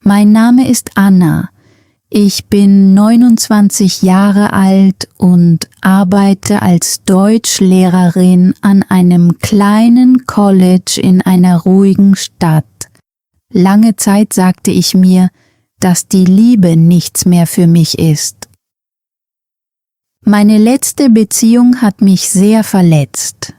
Mein Name ist Anna. Ich bin 29 Jahre alt und arbeite als Deutschlehrerin an einem kleinen College in einer ruhigen Stadt. Lange Zeit sagte ich mir, dass die Liebe nichts mehr für mich ist. Meine letzte Beziehung hat mich sehr verletzt.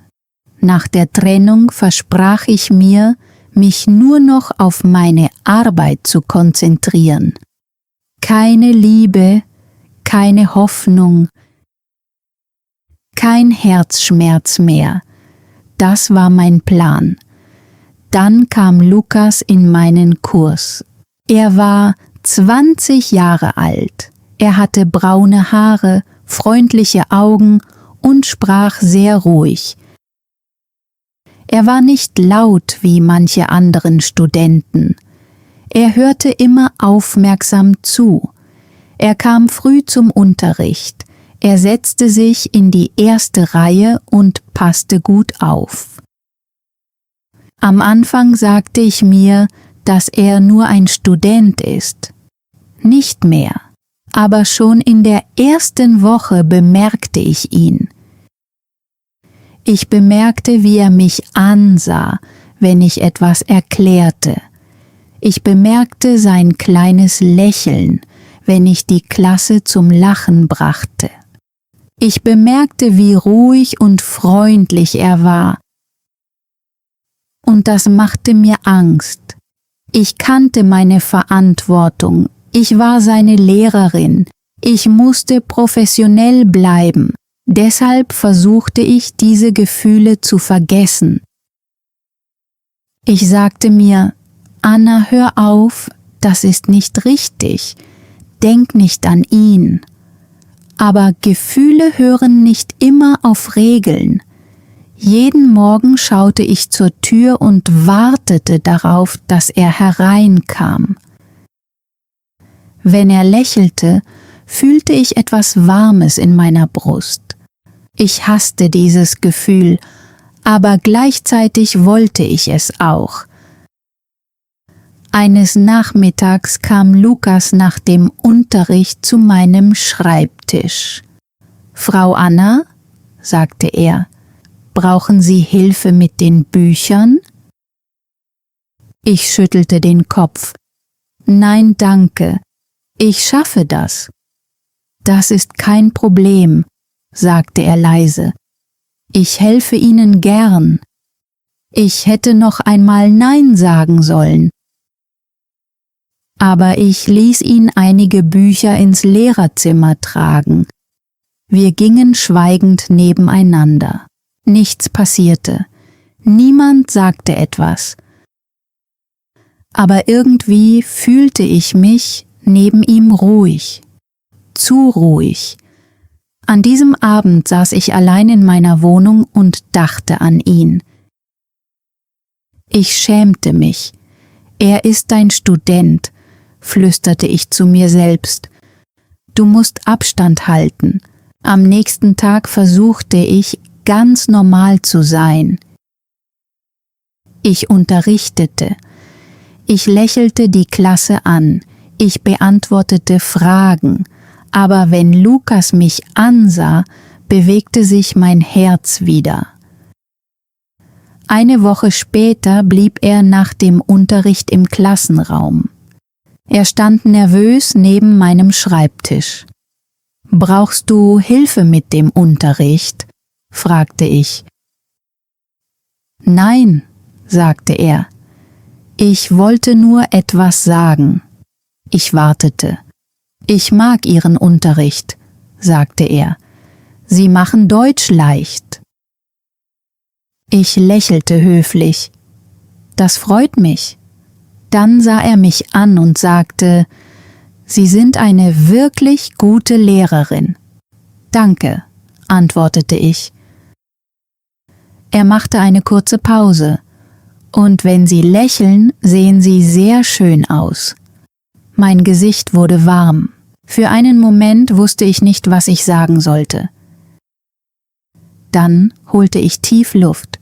Nach der Trennung versprach ich mir, mich nur noch auf meine Arbeit zu konzentrieren. Keine Liebe, keine Hoffnung, kein Herzschmerz mehr. Das war mein Plan. Dann kam Lukas in meinen Kurs. Er war 20 Jahre alt. Er hatte braune Haare, freundliche Augen und sprach sehr ruhig. Er war nicht laut wie manche anderen Studenten. Er hörte immer aufmerksam zu. Er kam früh zum Unterricht. Er setzte sich in die erste Reihe und passte gut auf. Am Anfang sagte ich mir, dass er nur ein Student ist. Nicht mehr. Aber schon in der ersten Woche bemerkte ich ihn. Ich bemerkte, wie er mich ansah, wenn ich etwas erklärte. Ich bemerkte sein kleines Lächeln, wenn ich die Klasse zum Lachen brachte. Ich bemerkte, wie ruhig und freundlich er war. Und das machte mir Angst. Ich kannte meine Verantwortung. Ich war seine Lehrerin. Ich musste professionell bleiben. Deshalb versuchte ich, diese Gefühle zu vergessen. Ich sagte mir, Anna, hör auf, das ist nicht richtig. Denk nicht an ihn. Aber Gefühle hören nicht immer auf Regeln. Jeden Morgen schaute ich zur Tür und wartete darauf, dass er hereinkam. Wenn er lächelte, fühlte ich etwas Warmes in meiner Brust. Ich hasste dieses Gefühl, aber gleichzeitig wollte ich es auch. Eines Nachmittags kam Lukas nach dem Unterricht zu meinem Schreibtisch. »Frau Anna«, sagte er, »brauchen Sie Hilfe mit den Büchern?« Ich schüttelte den Kopf. »Nein, danke. Ich schaffe das.« »Das ist kein Problem«, sagte er leise. »Ich helfe Ihnen gern. Ich hätte noch einmal Nein sagen sollen.« Aber ich ließ ihn einige Bücher ins Lehrerzimmer tragen. Wir gingen schweigend nebeneinander. Nichts passierte. Niemand sagte etwas. Aber irgendwie fühlte ich mich neben ihm ruhig. Zu ruhig. An diesem Abend saß ich allein in meiner Wohnung und dachte an ihn. Ich schämte mich. Er ist ein Student, flüsterte ich zu mir selbst. Du musst Abstand halten. Am nächsten Tag versuchte ich, ganz normal zu sein. Ich unterrichtete. Ich lächelte die Klasse an. Ich beantwortete Fragen. Aber wenn Lukas mich ansah, bewegte sich mein Herz wieder. Eine Woche später blieb er nach dem Unterricht im Klassenraum. Er stand nervös neben meinem Schreibtisch. »Brauchst du Hilfe mit dem Unterricht?« fragte ich. »Nein«, sagte er. »Ich wollte nur etwas sagen.« Ich wartete. »Ich mag Ihren Unterricht«, sagte er. »Sie machen Deutsch leicht.« Ich lächelte höflich. »Das freut mich.« Dann sah er mich an und sagte, »Sie sind eine wirklich gute Lehrerin.« »Danke«, antwortete ich. Er machte eine kurze Pause. »Und wenn Sie lächeln, sehen Sie sehr schön aus.« Mein Gesicht wurde warm. Für einen Moment wusste ich nicht, was ich sagen sollte. Dann holte ich tief Luft.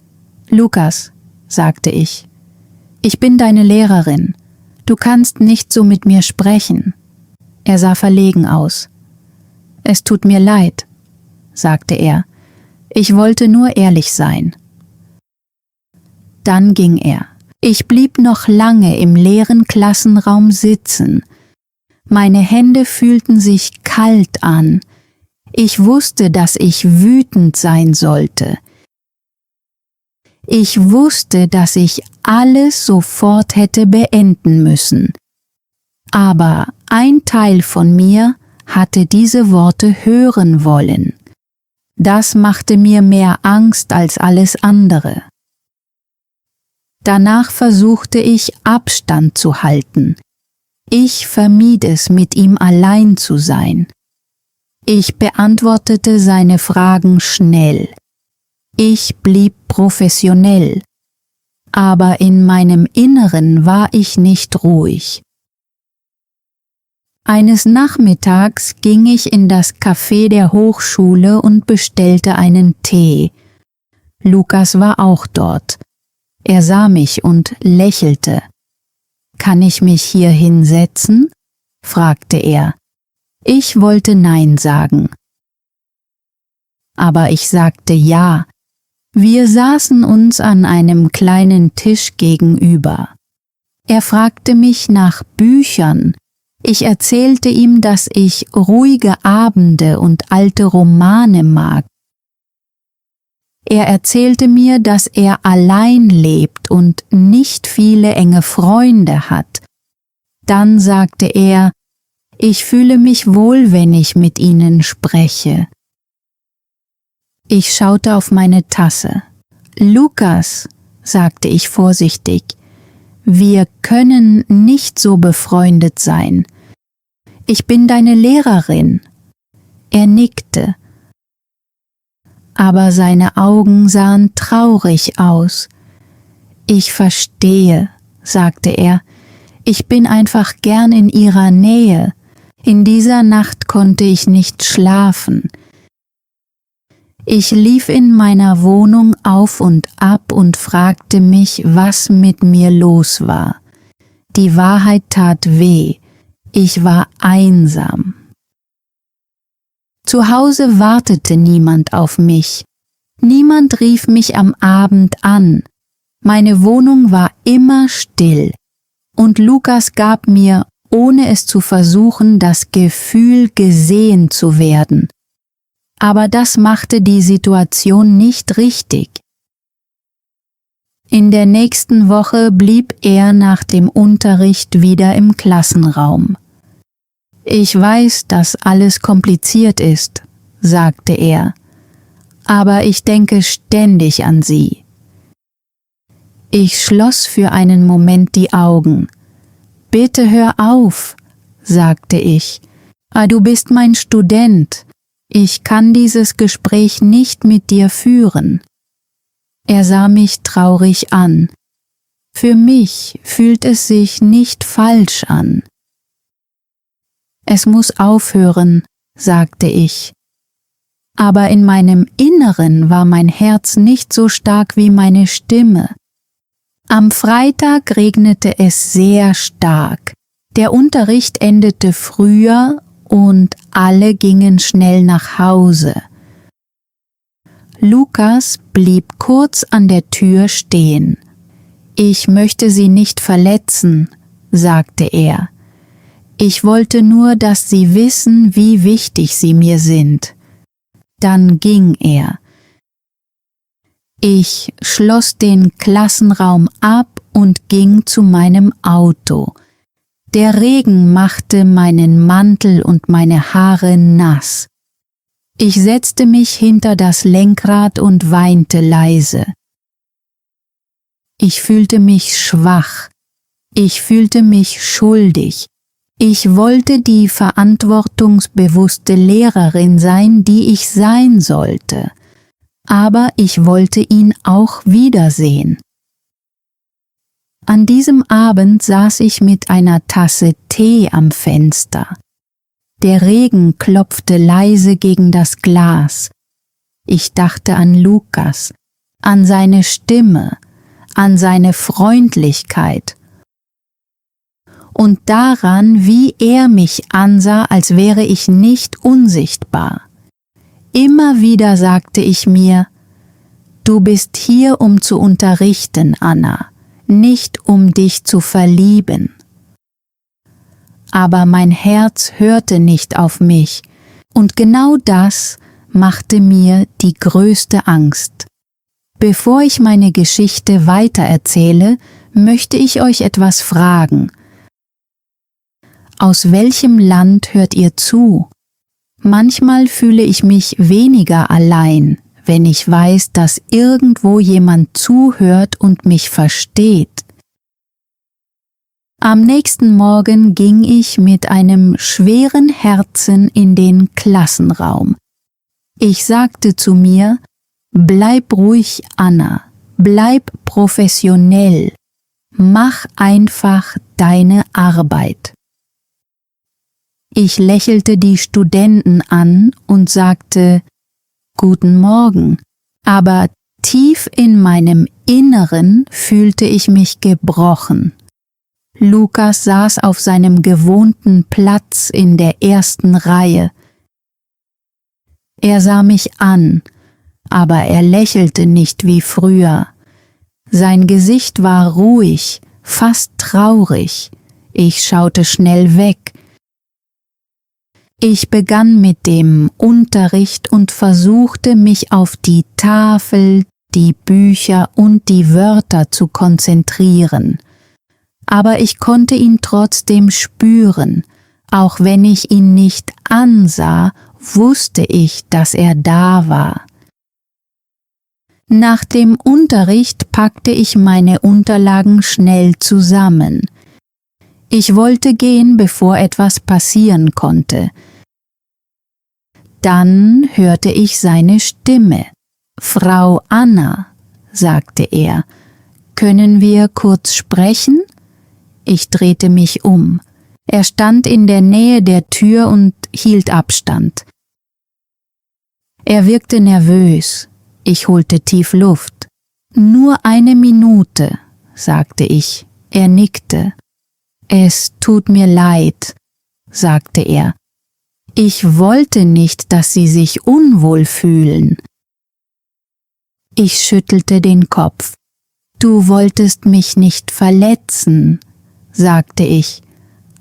»Lukas«, sagte ich, »ich bin deine Lehrerin. Du kannst nicht so mit mir sprechen. Er sah verlegen aus. Es tut mir leid, sagte er. Ich wollte nur ehrlich sein. Dann ging er. Ich blieb noch lange im leeren Klassenraum sitzen. Meine Hände fühlten sich kalt an. Ich wusste, dass ich wütend sein sollte. Ich wusste, dass ich alles sofort hätte beenden müssen. Aber ein Teil von mir hatte diese Worte hören wollen. Das machte mir mehr Angst als alles andere. Danach versuchte ich, Abstand zu halten. Ich vermied es, mit ihm allein zu sein. Ich beantwortete seine Fragen schnell. Ich blieb professionell, aber in meinem Inneren war ich nicht ruhig. Eines Nachmittags ging ich in das Café der Hochschule und bestellte einen Tee. Lukas war auch dort. Er sah mich und lächelte. »Kann ich mich hier hinsetzen?« fragte er. Ich wollte Nein sagen. Aber ich sagte ja. Wir saßen uns an einem kleinen Tisch gegenüber. Er fragte mich nach Büchern. Ich erzählte ihm, dass ich ruhige Abende und alte Romane mag. Er erzählte mir, dass er allein lebt und nicht viele enge Freunde hat. Dann sagte er, ich fühle mich wohl, wenn ich mit Ihnen spreche. Ich schaute auf meine Tasse. Lukas, sagte ich vorsichtig, wir können nicht so befreundet sein. Ich bin deine Lehrerin. Er nickte. Aber seine Augen sahen traurig aus. Ich verstehe, sagte er. Ich bin einfach gern in Ihrer Nähe. In dieser Nacht konnte ich nicht schlafen. Ich lief in meiner Wohnung auf und ab und fragte mich, was mit mir los war. Die Wahrheit tat weh. Ich war einsam. Zu Hause wartete niemand auf mich. Niemand rief mich am Abend an. Meine Wohnung war immer still. Und Lukas gab mir, ohne es zu versuchen, das Gefühl, gesehen zu werden. Aber das machte die Situation nicht richtig. In der nächsten Woche blieb er nach dem Unterricht wieder im Klassenraum. Ich weiß, dass alles kompliziert ist, sagte er, aber ich denke ständig an Sie. Ich schloss für einen Moment die Augen. Bitte hör auf, sagte ich. Du bist mein Student. Ich kann dieses Gespräch nicht mit dir führen. Er sah mich traurig an. Für mich fühlt es sich nicht falsch an. Es muss aufhören, sagte ich. Aber in meinem Inneren war mein Herz nicht so stark wie meine Stimme. Am Freitag regnete es sehr stark. Der Unterricht endete früher und alle gingen schnell nach Hause. Lukas blieb kurz an der Tür stehen. Ich möchte Sie nicht verletzen, sagte er. Ich wollte nur, dass Sie wissen, wie wichtig Sie mir sind. Dann ging er. Ich schloss den Klassenraum ab und ging zu meinem Auto. Der Regen machte meinen Mantel und meine Haare nass. Ich setzte mich hinter das Lenkrad und weinte leise. Ich fühlte mich schwach. Ich fühlte mich schuldig. Ich wollte die verantwortungsbewusste Lehrerin sein, die ich sein sollte. Aber ich wollte ihn auch wiedersehen. An diesem Abend saß ich mit einer Tasse Tee am Fenster. Der Regen klopfte leise gegen das Glas. Ich dachte an Lukas, an seine Stimme, an seine Freundlichkeit. und daran, wie er mich ansah, als wäre ich nicht unsichtbar. Immer wieder sagte ich mir: Du bist hier, um zu unterrichten, Anna, nicht um dich zu verlieben. Aber mein Herz hörte nicht auf mich, und genau das machte mir die größte Angst. Bevor ich meine Geschichte weitererzähle, möchte ich euch etwas fragen. Aus welchem Land hört ihr zu? Manchmal fühle ich mich weniger allein, wenn ich weiß, dass irgendwo jemand zuhört und mich versteht. Am nächsten Morgen ging ich mit einem schweren Herzen in den Klassenraum. Ich sagte zu mir: Bleib ruhig, Anna, bleib professionell, mach einfach deine Arbeit. Ich lächelte die Studenten an und sagte: Guten Morgen, aber tief in meinem Inneren fühlte ich mich gebrochen. Lukas saß auf seinem gewohnten Platz in der ersten Reihe. Er sah mich an, aber er lächelte nicht wie früher. Sein Gesicht war ruhig, fast traurig. Ich schaute schnell weg. Ich begann mit dem Unterricht und versuchte, mich auf die Tafel, die Bücher und die Wörter zu konzentrieren. Aber ich konnte ihn trotzdem spüren. Auch wenn ich ihn nicht ansah, wusste ich, dass er da war. Nach dem Unterricht packte ich meine Unterlagen schnell zusammen. Ich wollte gehen, bevor etwas passieren konnte. Dann hörte ich seine Stimme. »Frau Anna«, sagte er, »können wir kurz sprechen?« Ich drehte mich um. Er stand in der Nähe der Tür und hielt Abstand. Er wirkte nervös. Ich holte tief Luft. »Nur eine Minute«, sagte ich. Er nickte. »Es tut mir leid«, sagte er. »Ich wollte nicht, dass Sie sich unwohl fühlen.« Ich schüttelte den Kopf. »Du wolltest mich nicht verletzen«, sagte ich.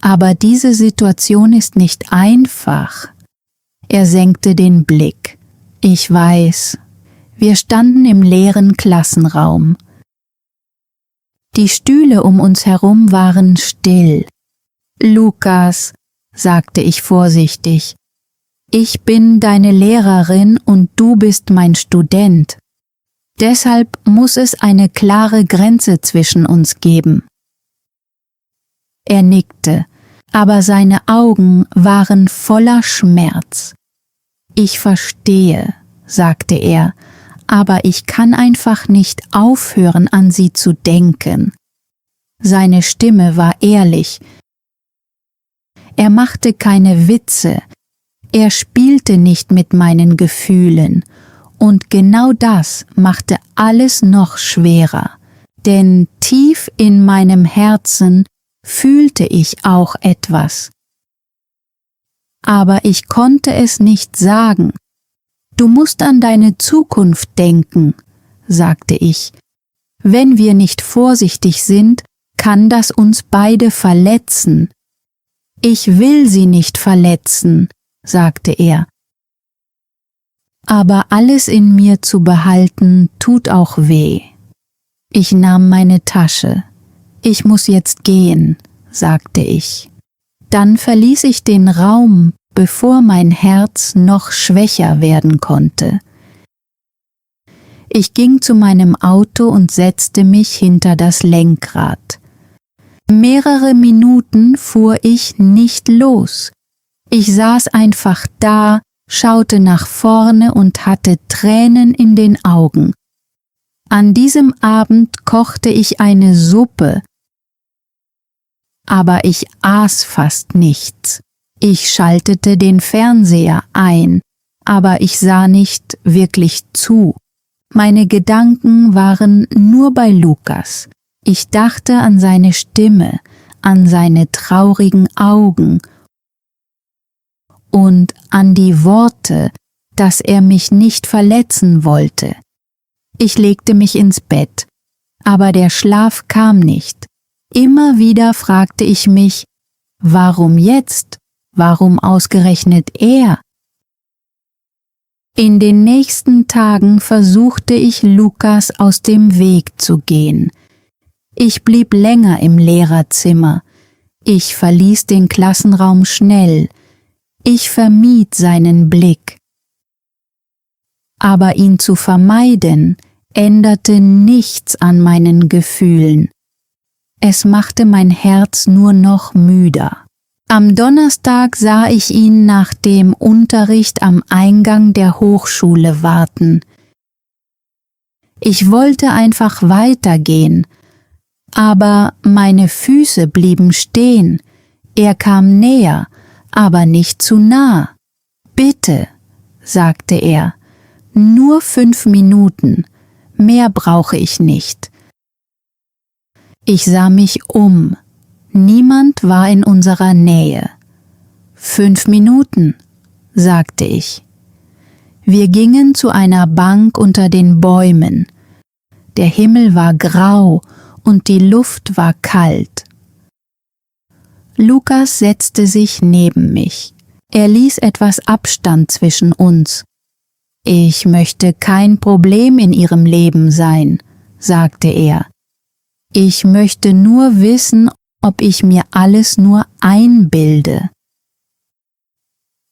»Aber diese Situation ist nicht einfach.« Er senkte den Blick. »Ich weiß.« Wir standen im leeren Klassenraum. Die Stühle um uns herum waren still. »Lukas«, sagte ich vorsichtig, »ich bin deine Lehrerin und du bist mein Student. Deshalb muss es eine klare Grenze zwischen uns geben.« Er nickte, aber seine Augen waren voller Schmerz. »Ich verstehe«, sagte er, »aber ich kann einfach nicht aufhören, an sie zu denken.« Seine Stimme war ehrlich. Er machte keine Witze. Er spielte nicht mit meinen Gefühlen. Und genau das machte alles noch schwerer. Denn tief in meinem Herzen fühlte ich auch etwas. Aber ich konnte es nicht sagen. »Du musst an deine Zukunft denken«, sagte ich. »Wenn wir nicht vorsichtig sind, kann das uns beide verletzen.« »Ich will sie nicht verletzen«, sagte er. »Aber alles in mir zu behalten, tut auch weh.« Ich nahm meine Tasche. »Ich muss jetzt gehen«, sagte ich. Dann verließ ich den Raum, bevor mein Herz noch schwächer werden konnte. Ich ging zu meinem Auto und setzte mich hinter das Lenkrad. Mehrere Minuten fuhr ich nicht los. Ich saß einfach da, schaute nach vorne und hatte Tränen in den Augen. An diesem Abend kochte ich eine Suppe, aber ich aß fast nichts. Ich schaltete den Fernseher ein, aber ich sah nicht wirklich zu. Meine Gedanken waren nur bei Lukas. Ich dachte an seine Stimme, an seine traurigen Augen und an die Worte, dass er mich nicht verletzen wollte. Ich legte mich ins Bett, aber der Schlaf kam nicht. Immer wieder fragte ich mich, warum jetzt? Warum ausgerechnet er? In den nächsten Tagen versuchte ich, Lukas aus dem Weg zu gehen. Ich blieb länger im Lehrerzimmer. Ich verließ den Klassenraum schnell. Ich vermied seinen Blick. Aber ihn zu vermeiden, änderte nichts an meinen Gefühlen. Es machte mein Herz nur noch müder. Am Donnerstag sah ich ihn nach dem Unterricht am Eingang der Hochschule warten. Ich wollte einfach weitergehen, aber meine Füße blieben stehen. Er kam näher, aber nicht zu nah. »Bitte«, sagte er, »nur 5 Minuten, mehr brauche ich nicht.« Ich sah mich um. Niemand war in unserer Nähe. 5 Minuten, sagte ich. Wir gingen zu einer Bank unter den Bäumen. Der Himmel war grau und die Luft war kalt. Lukas setzte sich neben mich. Er ließ etwas Abstand zwischen uns. »Ich möchte kein Problem in Ihrem Leben sein«, sagte er. »Ich möchte nur wissen, ob ich mir alles nur einbilde.«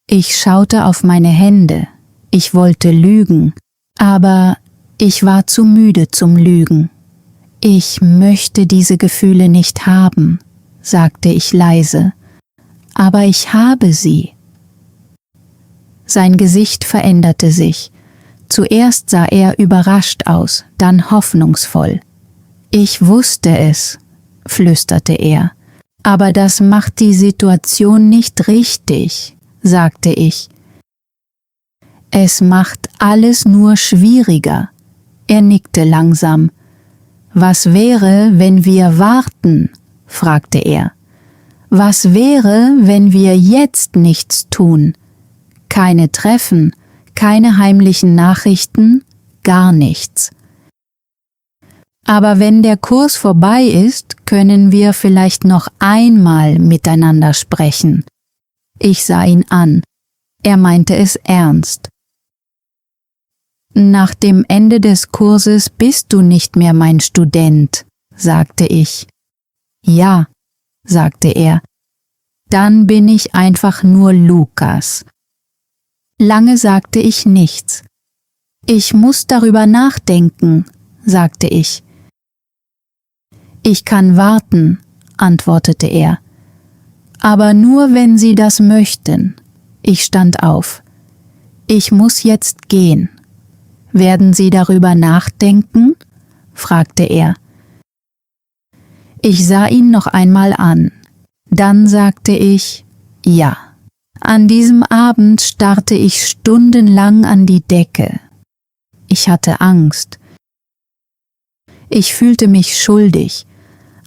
Ich schaute auf meine Hände. Ich wollte lügen, aber ich war zu müde zum Lügen. »Ich möchte diese Gefühle nicht haben«, sagte ich leise, »aber ich habe sie.« Sein Gesicht veränderte sich. Zuerst sah er überrascht aus, dann hoffnungsvoll. »Ich wusste es«, flüsterte er. »Aber das macht die Situation nicht richtig«, sagte ich. »Es macht alles nur schwieriger.« Er nickte langsam. »Was wäre, wenn wir warten?«, fragte er. »Was wäre, wenn wir jetzt nichts tun? Keine Treffen, keine heimlichen Nachrichten, gar nichts. Aber wenn der Kurs vorbei ist, können wir vielleicht noch einmal miteinander sprechen.« Ich sah ihn an. Er meinte es ernst. »Nach dem Ende des Kurses bist du nicht mehr mein Student«, sagte ich. »Ja«, sagte er. »Dann bin ich einfach nur Lukas.« Lange sagte ich nichts. »Ich muss darüber nachdenken«, sagte ich. »Ich kann warten«, antwortete er. »Aber nur, wenn Sie das möchten.« Ich stand auf. »Ich muss jetzt gehen.« »Werden Sie darüber nachdenken?«, fragte er. Ich sah ihn noch einmal an. Dann sagte ich, »Ja.« An diesem Abend starrte ich stundenlang an die Decke. Ich hatte Angst. Ich fühlte mich schuldig,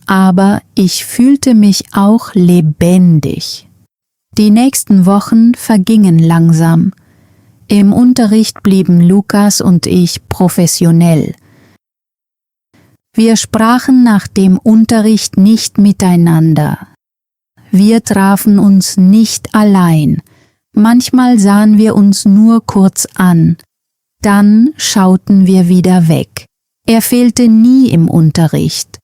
aber ich fühlte mich auch lebendig. Die nächsten Wochen vergingen langsam. Im Unterricht blieben Lukas und ich professionell. Wir sprachen nach dem Unterricht nicht miteinander. Wir trafen uns nicht allein. Manchmal sahen wir uns nur kurz an. Dann schauten wir wieder weg. Er fehlte nie im Unterricht.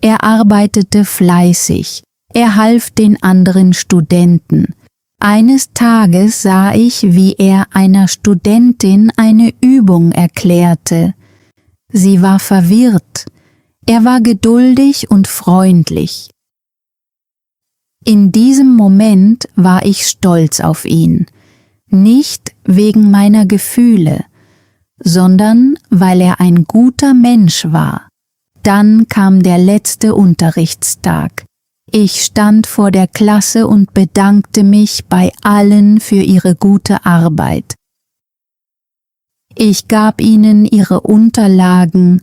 Er arbeitete fleißig. Er half den anderen Studenten. Eines Tages sah ich, wie er einer Studentin eine Übung erklärte. Sie war verwirrt. Er war geduldig und freundlich. In diesem Moment war ich stolz auf ihn, nicht wegen meiner Gefühle, sondern weil er ein guter Mensch war. Dann kam der letzte Unterrichtstag. Ich stand vor der Klasse und bedankte mich bei allen für ihre gute Arbeit. Ich gab ihnen ihre Unterlagen,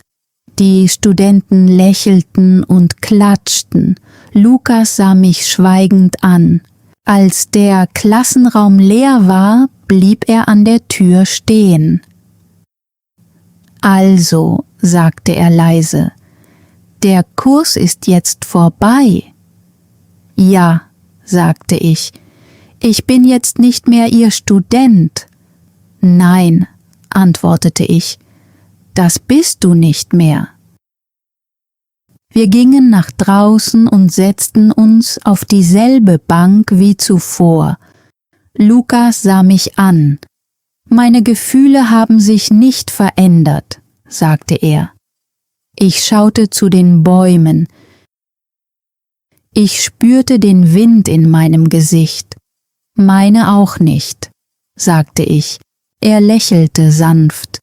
Die Studenten lächelten und klatschten. Lukas sah mich schweigend an. Als der Klassenraum leer war, blieb er an der Tür stehen. Also, sagte er leise, der Kurs ist jetzt vorbei. Ja, sagte ich bin jetzt nicht mehr Ihr Student. Nein, antwortete ich, das bist du nicht mehr. Wir gingen nach draußen und setzten uns auf dieselbe Bank wie zuvor. Lukas sah mich an. Meine Gefühle haben sich nicht verändert, sagte er. Ich schaute zu den Bäumen. Ich spürte den Wind in meinem Gesicht. Meine auch nicht, sagte ich. Er lächelte sanft.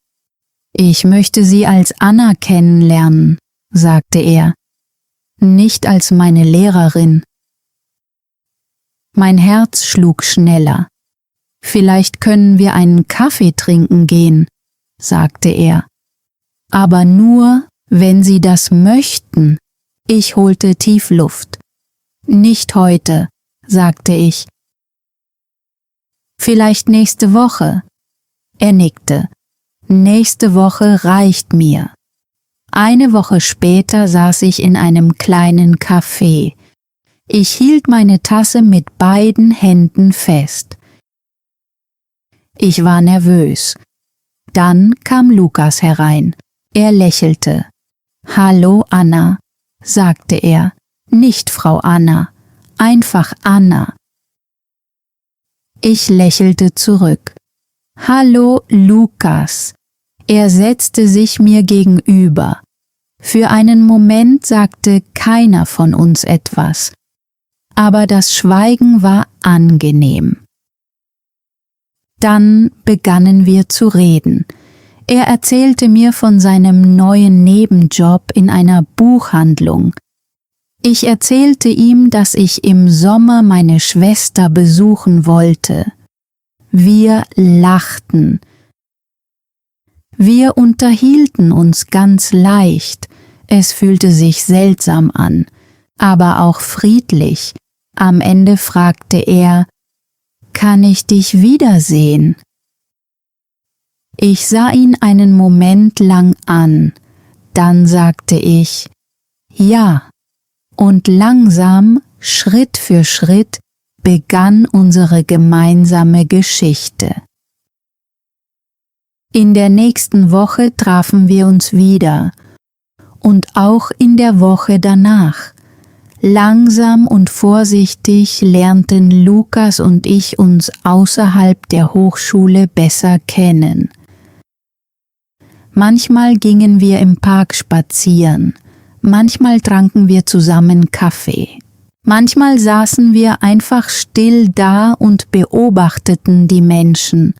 Ich möchte Sie als Anna kennenlernen, sagte er, nicht als meine Lehrerin. Mein Herz schlug schneller. Vielleicht können wir einen Kaffee trinken gehen, sagte er. Aber nur, wenn Sie das möchten. Ich holte tief Luft. Nicht heute, sagte ich. Vielleicht nächste Woche. Er nickte. Nächste Woche reicht mir. Eine Woche später saß ich in einem kleinen Café. Ich hielt meine Tasse mit beiden Händen fest. Ich war nervös. Dann kam Lukas herein. Er lächelte. Hallo Anna, sagte er. Nicht Frau Anna, einfach Anna. Ich lächelte zurück. Hallo Lukas. Er setzte sich mir gegenüber. Für einen Moment sagte keiner von uns etwas, aber das Schweigen war angenehm. Dann begannen wir zu reden. Er erzählte mir von seinem neuen Nebenjob in einer Buchhandlung. Ich erzählte ihm, dass ich im Sommer meine Schwester besuchen wollte. Wir lachten. Wir unterhielten uns ganz leicht. Es fühlte sich seltsam an, aber auch friedlich. Am Ende fragte er, »Kann ich dich wiedersehen?« Ich sah ihn einen Moment lang an. Dann sagte ich, »Ja«, und langsam, Schritt für Schritt, begann unsere gemeinsame Geschichte. In der nächsten Woche trafen wir uns wieder und auch in der Woche danach. Langsam und vorsichtig lernten Lukas und ich uns außerhalb der Hochschule besser kennen. Manchmal gingen wir im Park spazieren, manchmal tranken wir zusammen Kaffee. Manchmal saßen wir einfach still da und beobachteten die Menschen.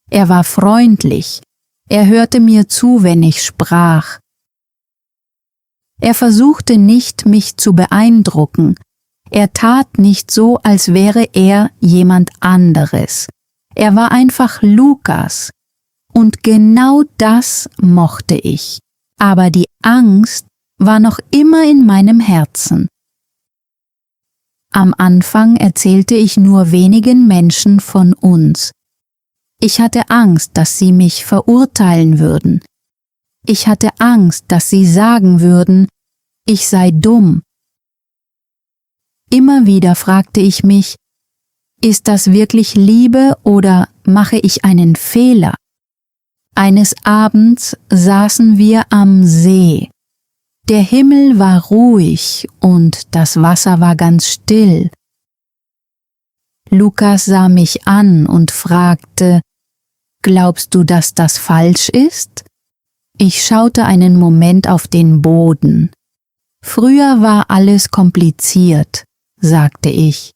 Er war freundlich, er hörte mir zu, wenn ich sprach. Er versuchte nicht, mich zu beeindrucken, er tat nicht so, als wäre er jemand anderes. Er war einfach Lukas, und genau das mochte ich, aber die Angst war noch immer in meinem Herzen. Am Anfang erzählte ich nur wenigen Menschen von uns. Ich hatte Angst, dass sie mich verurteilen würden. Ich hatte Angst, dass sie sagen würden, ich sei dumm. Immer wieder fragte ich mich, ist das wirklich Liebe oder mache ich einen Fehler? Eines Abends saßen wir am See. Der Himmel war ruhig und das Wasser war ganz still. Lukas sah mich an und fragte, »Glaubst du, dass das falsch ist?« Ich schaute einen Moment auf den Boden. »Früher war alles kompliziert«, sagte ich.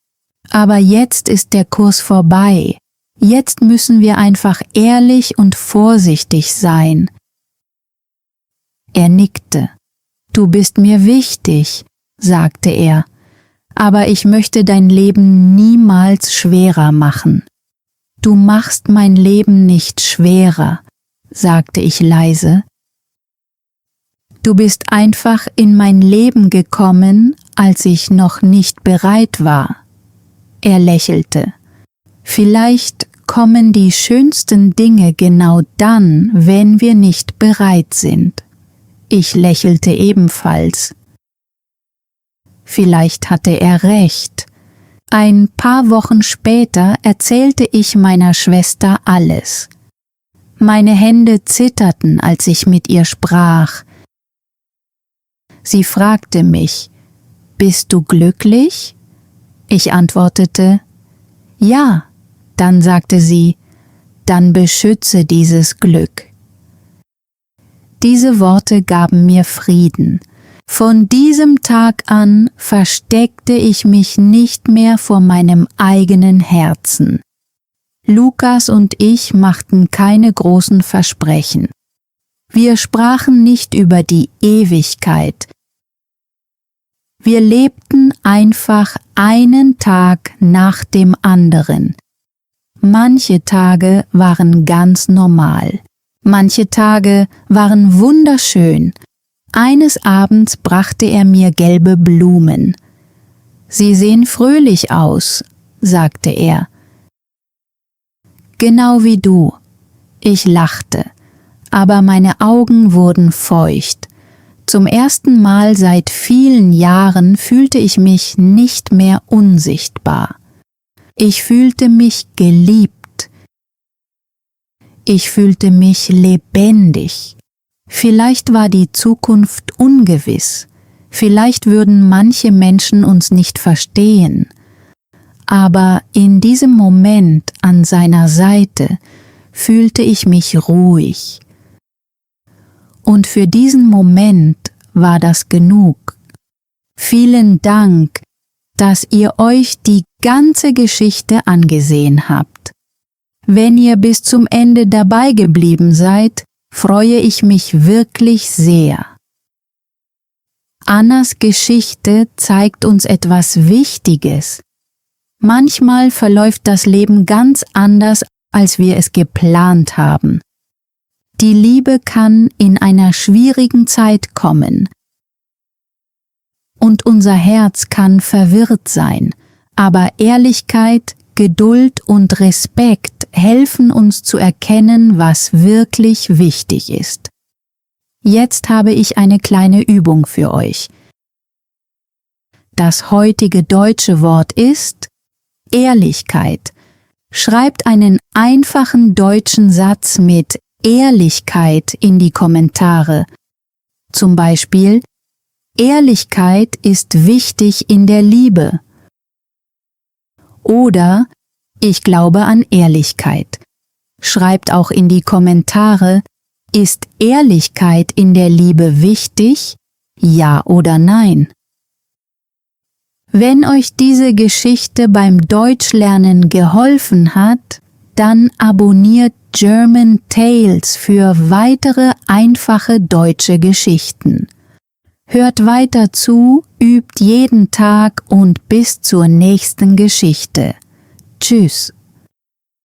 »Aber jetzt ist der Kurs vorbei. Jetzt müssen wir einfach ehrlich und vorsichtig sein.« Er nickte. »Du bist mir wichtig«, sagte er, »aber ich möchte dein Leben niemals schwerer machen.« »Du machst mein Leben nicht schwerer«, sagte ich leise. Du bist einfach in mein Leben gekommen, als ich noch nicht bereit war. Er lächelte. Vielleicht kommen die schönsten Dinge genau dann, wenn wir nicht bereit sind. Ich lächelte ebenfalls. Vielleicht hatte er recht. Ein paar Wochen später erzählte ich meiner Schwester alles. Meine Hände zitterten, als ich mit ihr sprach. Sie fragte mich, »Bist du glücklich?« Ich antwortete, »Ja.« Dann sagte sie, »Dann beschütze dieses Glück.« Diese Worte gaben mir Frieden. Von diesem Tag an versteckte ich mich nicht mehr vor meinem eigenen Herzen. Lukas und ich machten keine großen Versprechen. Wir sprachen nicht über die Ewigkeit. Wir lebten einfach einen Tag nach dem anderen. Manche Tage waren ganz normal. Manche Tage waren wunderschön. Eines Abends brachte er mir gelbe Blumen. »Sie sehen fröhlich aus«, sagte er. »Genau wie du.« Ich lachte, aber meine Augen wurden feucht. Zum ersten Mal seit vielen Jahren fühlte ich mich nicht mehr unsichtbar. Ich fühlte mich geliebt. Ich fühlte mich lebendig. Vielleicht war die Zukunft ungewiss. Vielleicht würden manche Menschen uns nicht verstehen. Aber in diesem Moment an seiner Seite fühlte ich mich ruhig. Und für diesen Moment war das genug. Vielen Dank, dass ihr euch die ganze Geschichte angesehen habt. Wenn ihr bis zum Ende dabei geblieben seid, freue ich mich wirklich sehr. Annas Geschichte zeigt uns etwas Wichtiges. Manchmal verläuft das Leben ganz anders, als wir es geplant haben. Die Liebe kann in einer schwierigen Zeit kommen. Und unser Herz kann verwirrt sein, aber Ehrlichkeit, Geduld und Respekt helfen uns zu erkennen, was wirklich wichtig ist. Jetzt habe ich eine kleine Übung für euch. Das heutige deutsche Wort ist Ehrlichkeit. Schreibt einen einfachen deutschen Satz mit Ehrlichkeit in die Kommentare. Zum Beispiel: Ehrlichkeit ist wichtig in der Liebe. Oder ich glaube an Ehrlichkeit. Schreibt auch in die Kommentare: Ist Ehrlichkeit in der Liebe wichtig? Ja oder nein? Wenn euch diese Geschichte beim Deutschlernen geholfen hat, dann abonniert German Tales für weitere einfache deutsche Geschichten. Hört weiter zu, übt jeden Tag und bis zur nächsten Geschichte. Tschüss.